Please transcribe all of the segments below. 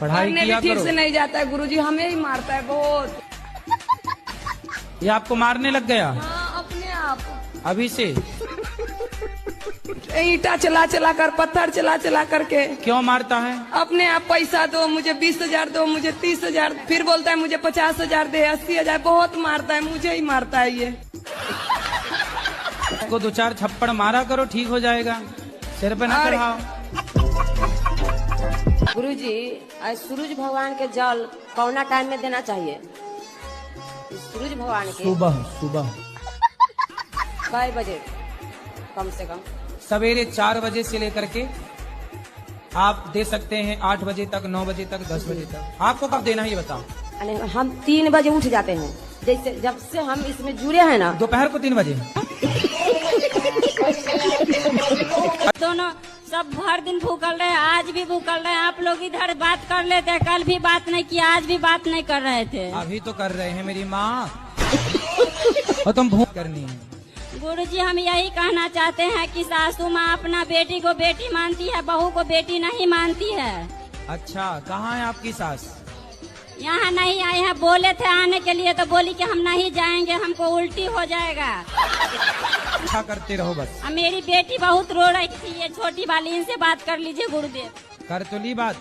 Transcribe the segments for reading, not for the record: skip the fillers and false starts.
पढ़ाई किया ठीक करो। से नहीं जाता है गुरुजी, हमें ही मारता है बहुत। ये आपको मारने लग गया हाँ, अपने आप अभी से? ईटा चला चला कर, पत्थर चला चला करके। क्यों मारता है? अपने आप पैसा दो, मुझे 20,000 दो, मुझे 30,000, फिर बोलता है मुझे 50,000 दे, 80,000, बहुत मारता है, मुझे ही मारता है ये। इसको 2-4 थप्पड़ मारा करो, ठीक हो जाएगा। सिर पे न चढ़ाओ। गुरुजी, आज सूरज भगवान के जल कौना टाइम में देना चाहिए? सूरज भगवान के सुबह सुबह कई बजे? कम से कम सवेरे 4 बजे से लेकर के आप दे सकते हैं 8 बजे तक, 9 बजे तक, 10 बजे तक। आपको कब देना है ये बताओ। अरे हम 3 बजे उठ जाते हैं, जैसे जब से हम इसमें जुड़े हैं ना। दोपहर को 3 बजे? दोनों सब भर दिन भूखल रहे, आज भी भूखल रहे। आप लोग इधर बात कर लेते हैं, कल भी बात नहीं किया, आज भी बात नहीं कर रहे थे। अभी तो कर रहे हैं मेरी माँ। और तुम भूख करनी है। गुरुजी, हम यही कहना चाहते हैं कि सासू माँ अपना बेटी को बेटी मानती है, बहू को बेटी नहीं मानती है। अच्छा, कहाँ है आपकी सास? यहाँ नहीं आए हैं, बोले थे आने के लिए तो बोली कि हम नहीं जाएंगे, हमको उल्टी हो जाएगा। अच्छा करते रहो बस। अब मेरी बेटी बहुत रो रही थी, ये छोटी वाली, इनसे बात कर लीजिए गुरुदेव। कर तो ली बात।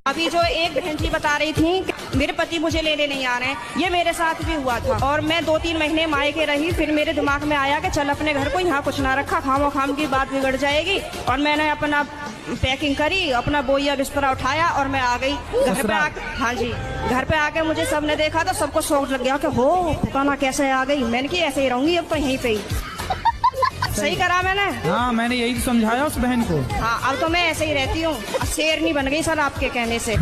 अभी जो एक बहन जी बता रही थी मेरे पति मुझे लेने नहीं आ रहे हैं, ये मेरे साथ भी हुआ था। और मैं 2-3 महीने मायके रही, फिर मेरे दिमाग में आया कि चल अपने घर को यहाँ कुछ ना रखा, खामो खाम की बात बिगड़ जाएगी। और मैंने अपना पैकिंग करी, अपना बोइया बिस्तरा उठाया और मैं आ गई घर पे आके। हाँ जी, घर पे आके मुझे सबने देखा तो सबको शौक लग गया कि हो फुकाना कैसे आ गई। मैंने कि ऐसे ही रहूंगी अब तो यहीं पे ही। सही करा मैंने। हाँ, मैंने यही समझाया उस बहन को। हाँ, अब तो मैं ऐसे ही रहती हूँ, शेरनी बन गई सर आपके कहने से।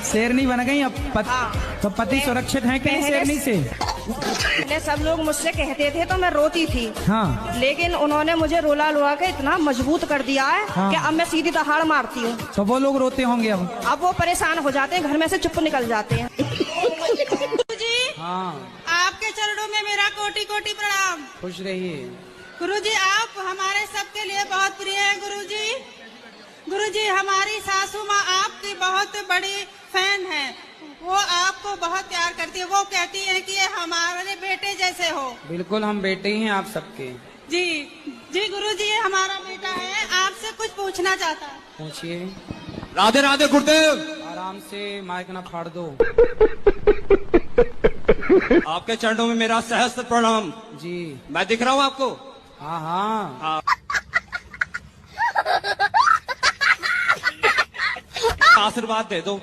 शेरनी बन गई अब हाँ। तो पति सुरक्षित है कि नहीं शेरनी से? पहले सब लोग मुझसे कहते थे तो मैं रोती थी। हाँ। लेकिन उन्होंने मुझे रुला रुला के इतना मजबूत कर दिया है हाँ। कि अब मैं सीधी दहाड़ मारती हूँ। तो वो लोग रोते होंगे अब वो परेशान हो जाते हैं, घर में से चुप निकल जाते हैं। गुरुजी, हाँ, आपके चरणों में मेरा कोटि कोटि प्रणाम। खुश रहिए। गुरुजी, आप हमारे सबके लिए बहुत प्रिय हैं। गुरुजी, गुरुजी, हमारी सासू माँ आपकी बहुत बड़ी फैन है, वो आपको बहुत प्यार करती है। वो कहती है कि ये हमारे बेटे जैसे हो। बिल्कुल, हम बेटे ही हैं आप सबके। जी जी गुरुजी, ये हमारा बेटा है, आपसे कुछ पूछना चाहता है। पूछिए। राधे राधे गुरुदेव। आराम से, माइक ना फाड़ दो। आपके चरणों में मेरा सहस्त्र प्रणाम जी। मैं दिख रहा हूँ आपको? हाँ हाँ। आशीर्वाद दे दो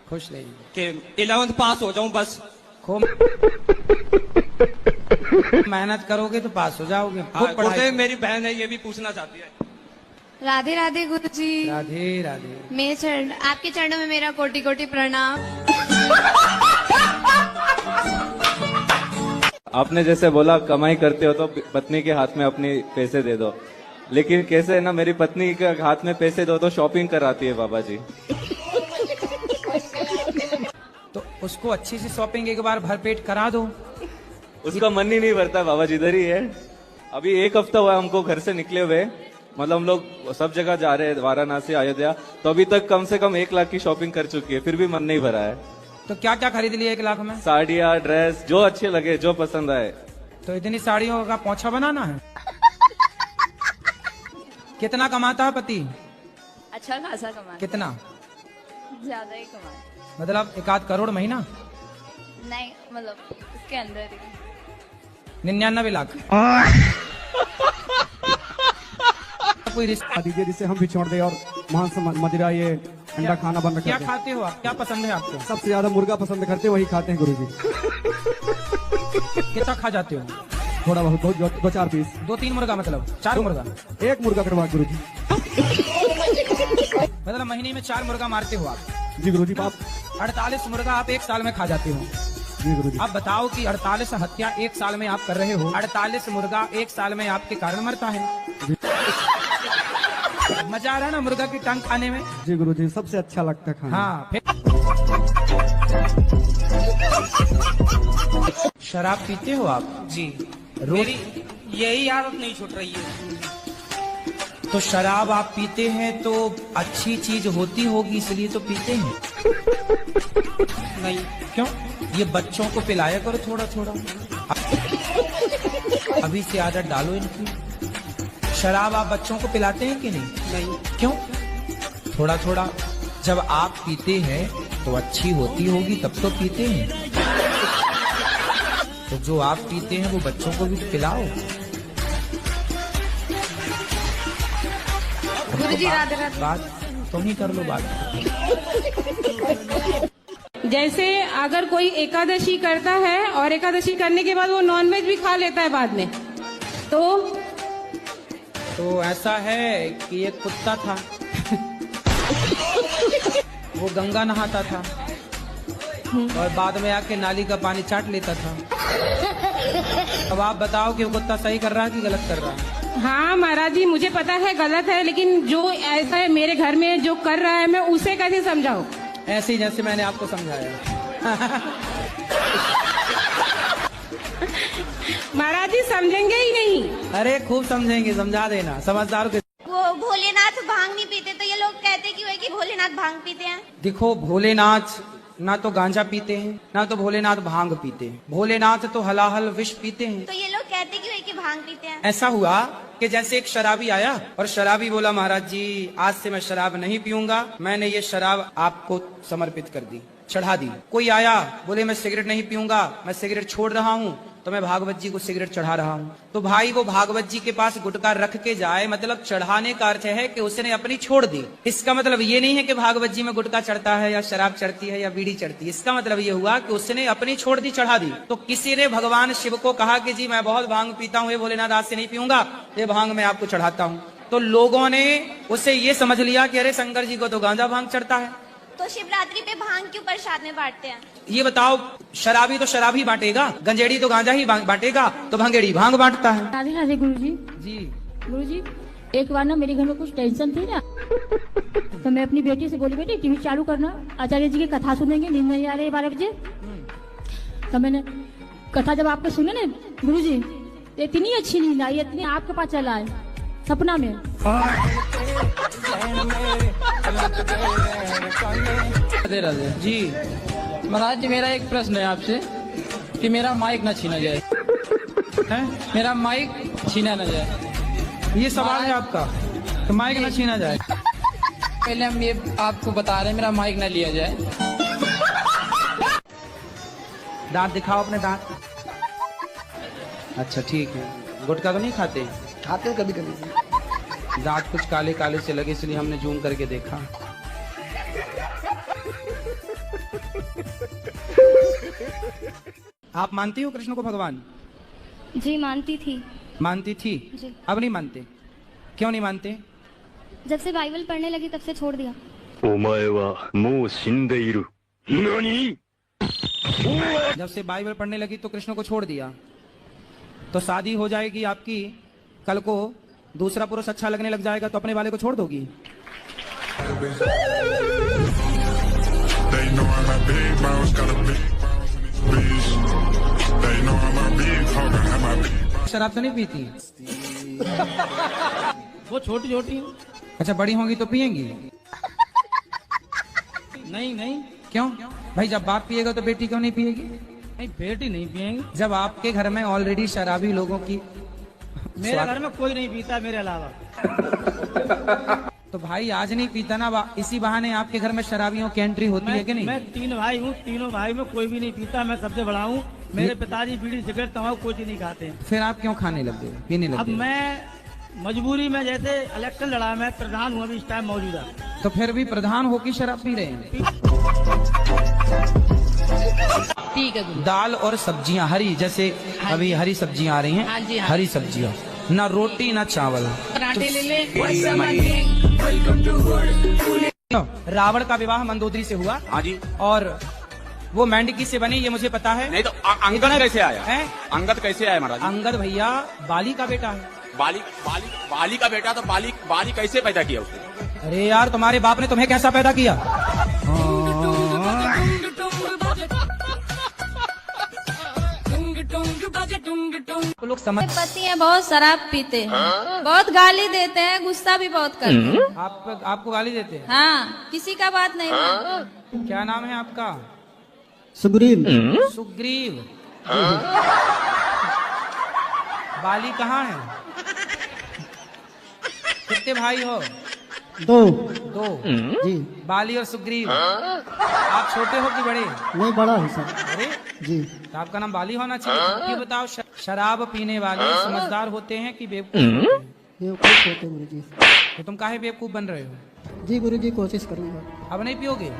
खुश रहिए कि 11th पास हो जाऊं बस। खूब मेहनत करोगे तो पास हो जाओगे। खूब पढ़ाई गुरुदेव, मेरी बहन है, ये भी पूछना चाहती है। राधे राधे गुरुजी। राधे राधे। मेरे चरण, आपके चरणों में मेरा कोटि कोटि प्रणाम। आपने जैसे बोला कमाई करते हो तो पत्नी के हाथ में अपनी पैसे दे दो, लेकिन कैसे ना मेरी पत्नी के हाथ में पैसे दो तो शॉपिंग कराती है बाबा जी। तो उसको अच्छी सी शॉपिंग एक बार भरपेट करा दो। उसका मन ही नहीं भरता बाबा जी, इधर ही है। अभी 1 हफ्ता हुआ हमको घर से निकले हुए, मतलब हम लोग सब जगह जा रहे हैं, वाराणसी, अयोध्या, तो अभी तक कम से कम 1 लाख की शॉपिंग कर चुकी है, फिर भी मन नहीं भरा है। तो क्या क्या खरीद लिया 1 लाख में? साड़ियाँ, ड्रेस, जो अच्छे लगे, जो पसंद आए। तो इतनी साड़ियों का पोंछा बनाना है? कितना कमाता है पति? अच्छा खासा कमा। कितना? ज्यादा ही कमा। मतलब 1-8 करोड़ महीना? नहीं, मतलब उसके अंदर ही 99 लाख। कोई रिश्ता दीजिए जिससे हम भी छोड़ दे। और मांस, मदिरा, ये अंडा खाना बंद कर क्या दें। खाते हो आप? क्या पसंद है आपको? सबसे ज्यादा मुर्गा पसंद करते हैं, वही खाते हैं गुरुजी। कितना खा जाते हो? थोड़ा बहुत 2-4 पीस। 2-3 मुर्गा, मतलब 4 मुर्गा? 1 मुर्गा करवा गुरुजी। मतलब महीने में 4 मुर्गा मारते हो आप? जी गुरुजी। आप 48 मुर्गा आप 1 साल में खा जाते हो? जी गुरुजी। आप बताओ कि 48 हत्या 1 साल में आप कर रहे हो, 48 मुर्गा 1 साल में आपके कारण मरता है। मजा आ रहा है ना मुर्गा की टांग खाने में? जी गुरुजी, सबसे अच्छा लगता है खाना। हाँ। फिर शराब पीते हो आप? जी। रोज? यही आदत नहीं छूट रही है। तो शराब आप पीते हैं तो अच्छी चीज होती होगी, इसलिए तो पीते हैं। नहीं क्यों? ये बच्चों को पिलाया करो थोड़ा थोड़ा, अभी से आदत डालो इनकी। शराब आप बच्चों को पिलाते हैं कि नहीं? क्यों? थोड़ा थोड़ा जब आप पीते हैं तो अच्छी होती होगी, तब तो पीते हैं। तो जो आप पीते हैं वो बच्चों को भी पिलाओ। गुरुजी राधे राधे। बात तुम ही कर लो बात। जैसे अगर कोई एकादशी करता है और एकादशी करने के बाद वो नॉनवेज भी खा लेता है बाद में, तो ऐसा है कि एक कुत्ता था वो गंगा नहाता था और बाद में आके नाली का पानी चाट लेता था। अब आप बताओ कि वो कुत्ता सही कर रहा है कि गलत कर रहा है? हाँ महाराज जी, मुझे पता है गलत है, लेकिन जो ऐसा है मेरे घर में जो कर रहा है मैं उसे कैसे समझाऊं? ऐसे ही जैसे मैंने आपको समझाया। महाराज जी समझेंगे ही नहीं। अरे खूब समझेंगे, समझा देना समझदार के। वो भोलेनाथ भांग नहीं पीते, तो ये लोग कहते क्यों है कि भोलेनाथ भांग पीते हैं? देखो, भोलेनाथ ना तो गांजा पीते हैं ना तो भोलेनाथ भांग पीते हैं। भोलेनाथ तो हलाहल विष पीते हैं। तो ये लोग कहते क्यों है कि भांग पीते हैं? ऐसा हुआ कि जैसे एक शराबी आया और शराबी बोला, महाराज जी आज से मैं शराब नहीं पीऊंगा, मैंने ये शराब आपको समर्पित कर दी, चढ़ा दी। कोई आया बोले मैं सिगरेट नहीं पीऊंगा, मैं सिगरेट छोड़ रहा हूँ, तो मैं भागवत जी को सिगरेट चढ़ा रहा हूँ। तो भाई वो भागवत जी के पास गुटखा रख के जाए, मतलब चढ़ाने का अर्थ है कि उसने अपनी छोड़ दी। इसका मतलब ये नहीं है कि भागवत जी में गुटखा चढ़ता है या शराब चढ़ती है या बीड़ी चढ़ती है। इसका मतलब ये हुआ कि उसने अपनी छोड़ दी, चढ़ा दी। तो किसी ने भगवान शिव को कहा कि जी मैं बहुत भांग पीता हूँ, ये भोलेनाथ आज से नहीं पीऊंगा, ये भांग मैं आपको चढ़ाता हूँ। तो लोगों ने उसे ये समझ लिया कि अरे शंकर जी को तो गांजा भांग चढ़ता है। तो शिवरात्रि पे भांग क्यों प्रसाद में बांटते हैं? ये बताओ, शराबी तो शराब ही बांटेगा, गंजेड़ी तो गांजा ही बांटेगा, तो भंगेड़ी भांग बांटता है। राधे राधे गुरुजी। जी गुरुजी, एक बार ना मेरे घर में कुछ टेंशन थी ना, तो मैं अपनी बेटी से बोली, बेटी टीवी चालू करना, आचार्य जी की कथा सुनेंगे, नींद नहीं आ रही 12 बजे। तो मैंने कथा जब आपको सुने ना गुरुजी, इतनी अच्छी नींद आई, इतनी आपके पास चला है सपना में। राधे राधे जी। महाराज जी, मेरा एक प्रश्न है आपसे कि मेरा माइक न छीना जाए, मेरा माइक छीना न जाए। ये सवाल है आपका कि माइक न छीना जाए? पहले हम ये आपको बता रहे हैं, मेरा माइक न लिया जाए। दांत दिखाओ अपने दांत। अच्छा ठीक है। गुटखा तो नहीं खाते? खाते कभी कभी। दांत कुछ काले काले से लगे, इसलिए हमने जूम करके देखा। आप मानती हो कृष्ण को भगवान? जी मानती थी। मानती थी जी। अब नहीं मानते? क्यों नहीं मानते? जब से बाइबल पढ़ने लगी तब से छोड़ दिया। जब से बाइबल पढ़ने लगी तो कृष्ण को छोड़ दिया। तो शादी हो जाएगी आपकी, कल को दूसरा पुरुष अच्छा लगने लग जाएगा तो अपने वाले को छोड़ दोगी? शराब तो नहीं पीती? वो छोटी छोटी। अच्छा, बड़ी होंगी तो पिएंगी? नहीं नहीं। क्यों भाई? जब बाप पिएगा तो बेटी क्यों नहीं पिएगी? नहीं, बेटी नहीं पिएंगे। जब आपके घर में ऑलरेडी शराबी लोगों की, मेरे घर में कोई नहीं पीता मेरे अलावा। तो भाई आज नहीं पीता ना, इसी बहाने आपके घर में शराबियों की एंट्री होती है कि नहीं? मैं 3 भाई हूँ, तीनों भाई में कोई भी नहीं पीता, मैं सबसे बड़ा हूँ। मेरे पिताजी बीड़ी सिगरेट तम्बाकू कोई चीज नहीं खाते हैं। फिर आप क्यों खाने लग गए, पीने लग अब गए? मैं मजबूरी में, जैसे इलेक्शन लड़ा, मैं प्रधान हूँ अभी इस टाइम मौजूदा। तो फिर भी प्रधान होकर शराब पी रहे हैं? ठीक है। दाल और सब्जियां हरी, जैसे अभी हरी सब्जियां आ रही हैं। हाँ जी, हाँ। हरी सब्जियां, ना रोटी ना चावल। पराठे ले ले। रावण का विवाह मंदोदरी से हुआ। हाँ जी। और वो मेंढकी से बनी, ये मुझे पता है। नहीं तो अंगद कैसे आया है? अंगद कैसे आया महाराज? अंगद भैया बाली का बेटा है। बाली का बेटा, तो बाली कैसे पैदा किया उसने? अरे यार, तुम्हारे बाप ने तुम्हें कैसा पैदा किया? लोग समझ। पति हैं बहुत शराब पीते हैं, बहुत गाली देते हैं, गुस्सा भी बहुत करते हैं। आपको गाली देते हैं? हाँ, किसी का बात नहीं मानते। क्या नाम है आपका? सुग्रीव। सुग्रीव। बाली कहाँ है? कितने भाई हो? दो। जी। बाली और सुग्रीव। आप छोटे हो कि बड़े? नहीं, बड़ा है सर। अरे जी। तो आपका नाम बाली होना चाहिए। ये बताओ, शराब पीने वाले समझदार होते हैं कि बेवकूफ होते हैं? बेवकूफ होते गुरु जी। तो तुम काहे बेवकूफ बन रहे हो? जी गुरु जी, कोशिश करूंगा। अब नहीं पियोगे?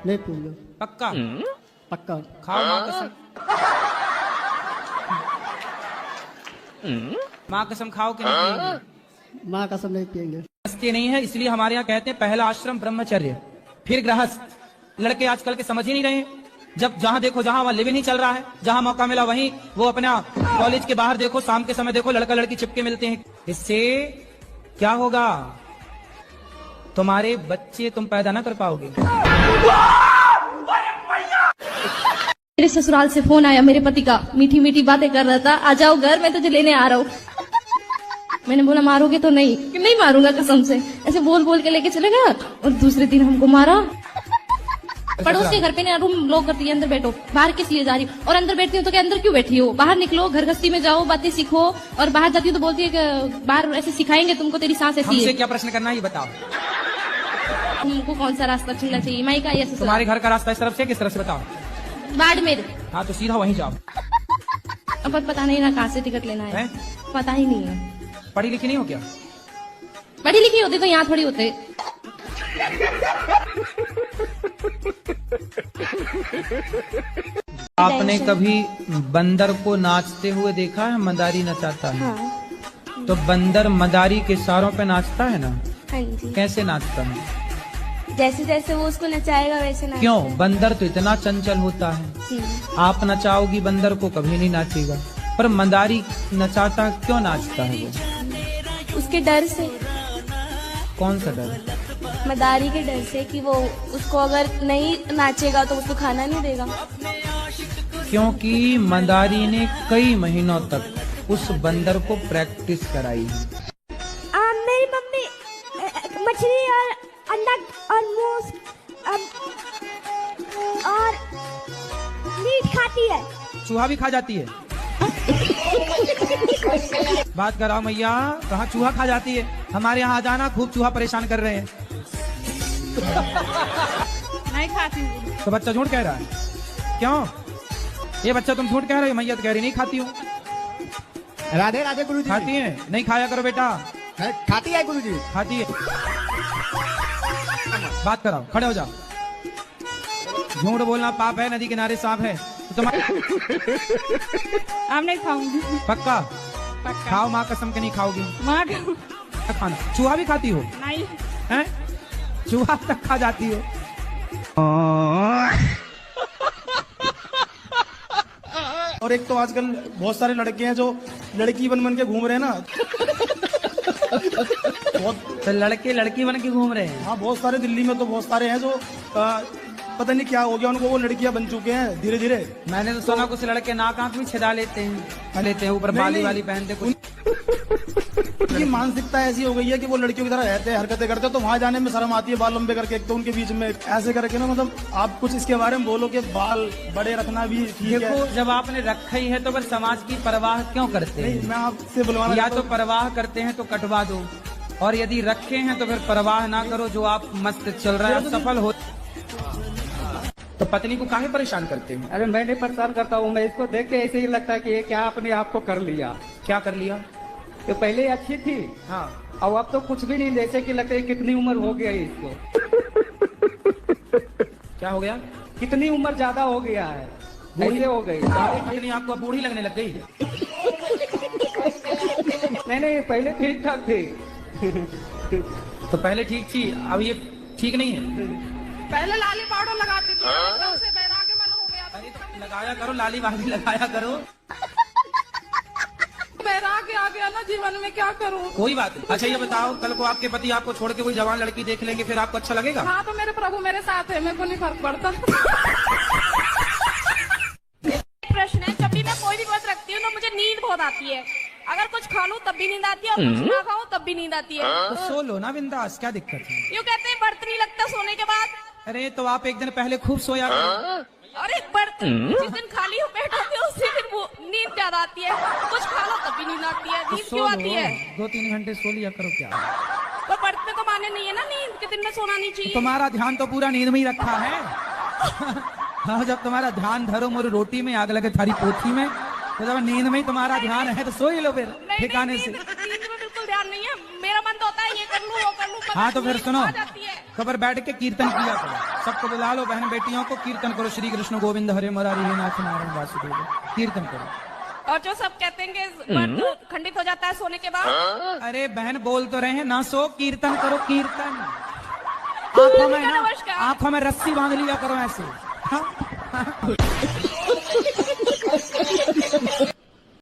नहीं पीऊंगा। पक्का? पक्का। खाओ माँ कसम। माँ कसम खाओ कि नहीं पियोगे? माँ कसम नहीं पियेंगे। समझते नहीं है, इसलिए हमारे यहाँ कहते हैं पहला आश्रम ब्रह्मचर्य, फिर गृहस्थ। लड़के आजकल के समझ ही नहीं रहे। जब जहाँ देखो जहाँ वहाँ लिविंग ही चल रहा है, जहाँ मौका मिला वहीं वो अपना कॉलेज के बाहर देखो, शाम के समय देखो लड़का लड़की चिपके मिलते हैं। इससे क्या होगा? तुम्हारे बच्चे तुम पैदा ना कर पाओगे। मेरे ससुराल से फोन आया मेरे पति का, मीठी मीठी बातें कर रहा था, आ जाओ घर, मैं तुझे लेने आ रहा हूँ। मैंने बोला मारोगे तो नहीं? कि नहीं मारूंगा कसम से। ऐसे बोल बोल के लेके चले गया और दूसरे दिन हमको मारा। पड़ोस के घर पे ना रूम लॉक करती है, अंदर बैठो, बाहर किस लिए जा रही हो? और अंदर बैठती हूँ तो क्या अंदर क्यों बैठी हो? बाहर निकलो, घर गस्ती में जाओ, बातें सीखो। और बाहर जाती हूँ तो बोलती है कि बाहर ऐसे सिखाएंगे तुमको, तेरी सांस ऐसी हमसे है। क्या प्रश्न करना है ये बताओ। तुमको कौन सा रास्ता चुनना चाहिए, माई का या ससुराल? तुम्हारे घर का रास्ता इस तरफ से किस तरफ से बताओ? बाड़मेर। हाँ तो सीधा वहीं जाओ। अब पता नहीं ना कहाँ से टिकट लेना है, पता ही नहीं है। पढ़ी लिखी नहीं हो क्या? पढ़ी लिखी होती तो यहाँ थोड़ी होते। आपने कभी बंदर को नाचते हुए देखा है? मदारी नचाता है। हाँ। तो बंदर मदारी के इशारों पे नाचता है ना? हाँ जी। कैसे नाचता है? जैसे जैसे वो उसको नचाएगा वैसे नाचेगा। क्यों? बंदर तो इतना चंचल होता है। जी। आप नचाओगी बंदर को, कभी नहीं नाचेगा। पर मदारी नचाता क्यों नाचता है वो? उसके डर से। कौन सा डर? मदारी के डर से कि वो उसको अगर नहीं नाचेगा तो उसको खाना नहीं देगा। क्योंकि मदारी ने कई महीनों तक उस बंदर को प्रैक्टिस कराई है। मेरी मम्मी मछली और अंडा और मूस और मीट खाती है। चूहा भी खा जाती है? बात कराओ मैया, कहाँ चूहा खा जाती है? हमारे यहाँ आ जाना, खूब चूहा परेशान कर रहे हैं। नहीं खाती हूँ। तो बच्चा झूठ कह रहा है। क्यों? ये बच्चा तुम झूठ कह रहे हो, मैया तो कह रही नहीं खाती हूँ। राधे राधे गुरु जी। खाती है? नहीं खाया करो बेटा। खाती है गुरु जी। खाती है। बात कराओ, खड़े हो जाओ। झूठ बोलना पाप है, नदी किनारे सांप है। तो तुम आप नहीं खाऊंगी। पक्का? पक्का। खाओ माँ कसम के नहीं खाओगी? माँ खाना। चूहा भी खाती हो? नहीं। हैं? चूहा तक खा जाती हो? और एक तो आजकल बहुत सारे लड़के हैं जो लड़की बन बन के घूम रहे हैं ना। तो लड़के लड़की बन के घूम रहे हैं? हाँ, बहुत सारे दिल्ली में तो बहुत सारे हैं जो पता नहीं क्या हो गया उनको, वो लड़कियां बन चुके हैं धीरे धीरे। मैंने तो सुना कुछ लड़के नाक आंख भी छिदा लेते हैं, ऊपर बाली वाली पहनते कुछ। उनकी मानसिकता ऐसी हो गई है कि वो लड़कियों की तरह रहते हैं, हरकतें करते हैं, तो वहां जाने में शर्म आती है बाल लंबे करके। एक तो उनके बीच में ऐसे करके ना, मतलब आप कुछ इसके बारे में बोलो कि बाल बड़े रखना भी ठीक है। देखो, जब आपने रखा ही है तो फिर समाज की परवाह क्यों करते हैं? मैं आपसे बुलवाना, या तो परवाह करते हैं तो कटवा दो, और यदि रखे हैं तो फिर परवाह ना करो। जो आप मस्त चल रहा है, सफल हो, तो पत्नी को काहे परेशान करते हैं? अरे मैं नहीं परेशान करता हूँ, मैं इसको देख के ऐसे ही लगता है कि ये क्या अपने आप को कर लिया। क्या कर लिया? तो पहले अच्छी थी, हाँ, और अब तो कुछ भी नहीं, जैसे कि लगता है कितनी उम्र हो गया है इसको। क्या हो गया? कितनी उम्र ज्यादा हो गया है, ऐसे हो गई। पत्नी आपको बूढ़ी लगने लग गई? नहीं, पहले ठीक ठाक थी। तो पहले ठीक थी, अब ये ठीक नहीं है? पहले लाली पाउडर लगाती थी, एकदम से बैराग मन हो गया। अरे तो लगाया करो, लाली वाली लगाया करो। बैराग आ गया ना जीवन में, क्या करूं? कोई बात नहीं। अच्छा ये बताओ, कल को आपके पति आपको छोड़ के कोई जवान लड़की देख लेंगे, फिर आपको अच्छा लगेगा? हाँ, तो मेरे प्रभु मेरे साथ है, मेरे को नहीं फर्क पड़ता। प्रश्न है, जब भी मैं कोई भी व्रत रखती हूँ तो मुझे नींद बहुत आती है। अगर कुछ खा लूं तब भी नींद आती है और कुछ ना खाऊं तब भी नींद आती है। तो सो लो ना बिंदास, क्या दिक्कत है? यूँ कहते हैं व्रत नहीं लगता सोने के बाद। अरे तो आप एक दिन पहले खूब सोया करो। अरे व्रत जिस दिन खाली हो पेट होते है उसी दिन वो नींद ज्यादा आती है, कुछ खा लो तब भी नींद आती है। तो नींद सो क्यों लो, आती है? 2-3 घंटे सो लिया करो। क्या पर व्रत में तो माने नहीं है ना नींद के दिन में सोना नहीं चाहिए। तुम्हारा ध्यान तो पूरा नींद में ही रखा है। हाँ, जब तुम्हारा ध्यान धरो मोर रोटी में आग लगे थारी पोथी में, तो जब नींद में ही तुम्हारा ध्यान है तो सो ही लो फिर ठिकाने से। नींद में बिल्कुल ध्यान नहीं है, मेरा मन तो होता है ये कर लूं वो कर लूं। हाँ तो फिर नींद सुनो, आ जाती है। खबर बैठ के कीर्तन किया करो, सबको बुला लो, बहन बेटियों को कीर्तन करो, श्री कृष्ण गोविंद हरे मुरारी हे नाथ नारायण वासुदेव, कीर्तन करो। और जो सब कहते हैं कि व्रत खंडित हो जाता है सोने के बाद। अरे बहन बोल तो रहे हैं ना, सो कीर्तन करो कीर्तन। आंखों में ना, आंखों में रस्सी बांध लिया करो ऐसे। हाँ?